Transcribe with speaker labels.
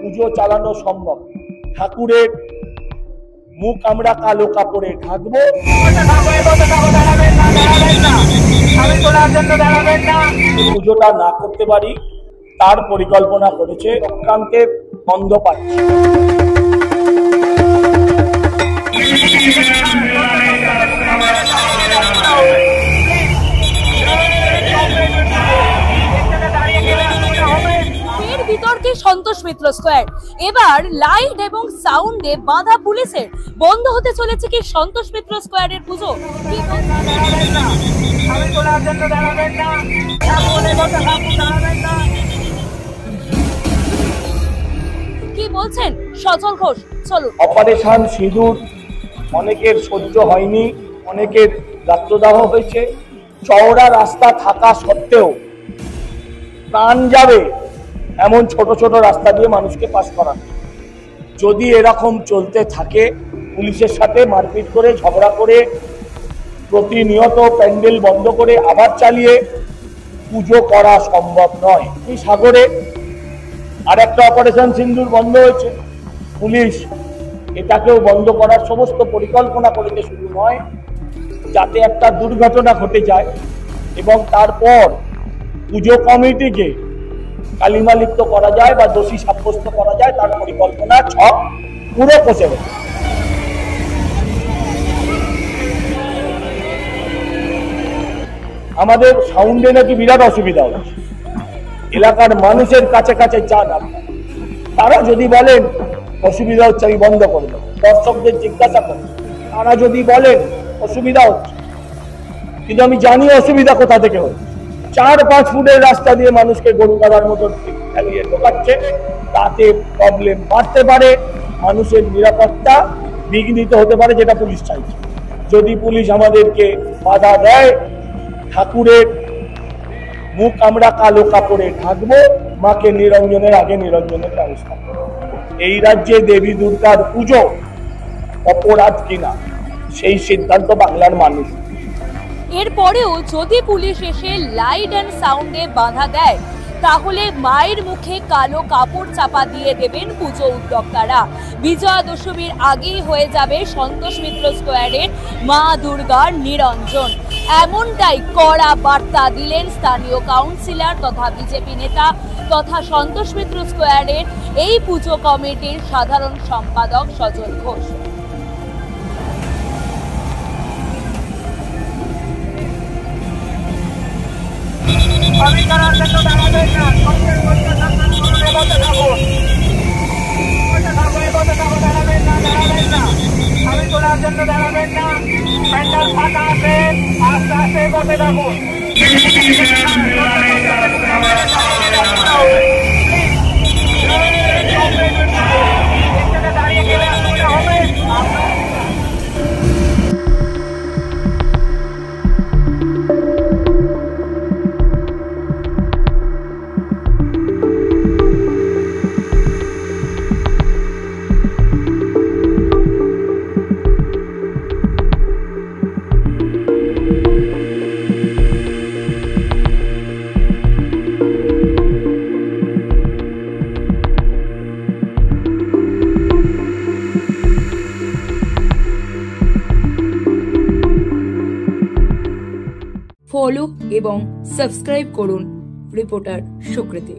Speaker 1: পুজো চালানো সম্ভব। ঠাকুরের মুখ আমরা কালো কাপড়ে ঢাকবো। পুজোটা না করতে পারি তার পরিকল্পনা করেছে, চক্রান্তের বন্ধ পাচ্ছে।
Speaker 2: বিতর্কে সন্তোষ মিত্র স্কোয়ার, এবার লাইট এবং সাউন্ডে বাধা পুলিশের। বন্ধ হতে চলেছে কি সন্তোষ মিত্র স্কোয়ারের পুজো? কি বলছেন সজল ঘোষ, চলুন।
Speaker 1: অপারেশন সিঁদুর অনেকের সহ্য হয়নি, অনেকের গাত্রদাহ হয়েছে। চওড়া রাস্তা থাকা সত্ত্বেও প্রাণ যাবে এমন ছোট ছোট রাস্তা দিয়ে মানুষকে পাস করানো। যদি এরকম চলতে থাকে, পুলিশের সাথে মারপিট করে, ঝগড়া করে, প্রতিনিয়ত প্যান্ডেল বন্ধ করে আবার চালিয়ে পুজো করা সম্ভব নয়। এই সাগরে আর একটা অপারেশন সিন্দুর বন্ধ হয়েছে, পুলিশ এটাকেও বন্ধ করার সমস্ত পরিকল্পনা করেছে। শুধু নয়, যাতে একটা দুর্ঘটনা ঘটে যায় এবং তারপর পুজো কমিটিকে কালিমালিপ্ত করা যায় বা দোষী সাব্যস্ত করা যায়, তার পরিকল্পনা ছক পুরো কষে গেছে। আমাদের সাউন্ডে নাকি বিরাট অসুবিধা হচ্ছে। এলাকার মানুষের কাছে কাছে যান আপনারা, তারা যদি বলেন অসুবিধা হচ্ছে আমি বন্ধ করে দেবো। দর্শকদের জিজ্ঞাসা করেন, তারা যদি বলেন অসুবিধা হচ্ছে, কিন্তু আমি জানি অসুবিধা কোথা থেকে হচ্ছে। 4-5 ফুটের রাস্তা দিয়ে মানুষকে গরু গাদার মতো ফেলিয়ে ঢোকাচ্ছে, তাতে প্রবলেম বাড়তে পারে, মানুষের নিরাপত্তা বিঘ্নিত হতে পারে, যেটা পুলিশ চাইছে। যদি পুলিশ আমাদেরকে বাধা দেয়, ঠাকুরের মুখ আমরা কালো কাপড়ে ঢাকবো, মাকে নিরঞ্জনের আগে নিরঞ্জনের ব্যবস্থা করবো। এই রাজ্যে দেবী দুর্গার পুজো অপরাধ কিনা সেই সিদ্ধান্ত বাংলার মানুষ।
Speaker 2: এরপরেও যদি পুলিশ এসে লাইট এন্ড সাউন্ডে বাধা দেয়, তাহলে মায়ের মুখে কালো কাপড় চাপা দিয়ে দেবেন পুজো উদ্যোক্তারা। বিজয়া দশমীর আগেই হয়ে যাবে সন্তোষ মিত্র স্কোয়ারের মা দুর্গার নিরঞ্জন। এমনটাই কড়া বার্তা দিলেন স্থানীয় কাউন্সিলর তথা বিজেপি নেতা তথা সন্তোষ মিত্র স্কোয়ারের এই পুজো কমিটির সাধারণ সম্পাদক সজল ঘোষ।
Speaker 3: আমি করার জন্য দাঁড়াবেন না, আমি তোলার জন্য দাঁড়াবেন না। প্যান্ডেল ফাঁকা আছে, আস্তে আস্তে বসে থাকুন। দাঁড়িয়ে গেলে অসুবিধা হবে।
Speaker 4: ফলো এবং সাবস্ক্রাইব করুন রিপোর্টার সুকৃতি।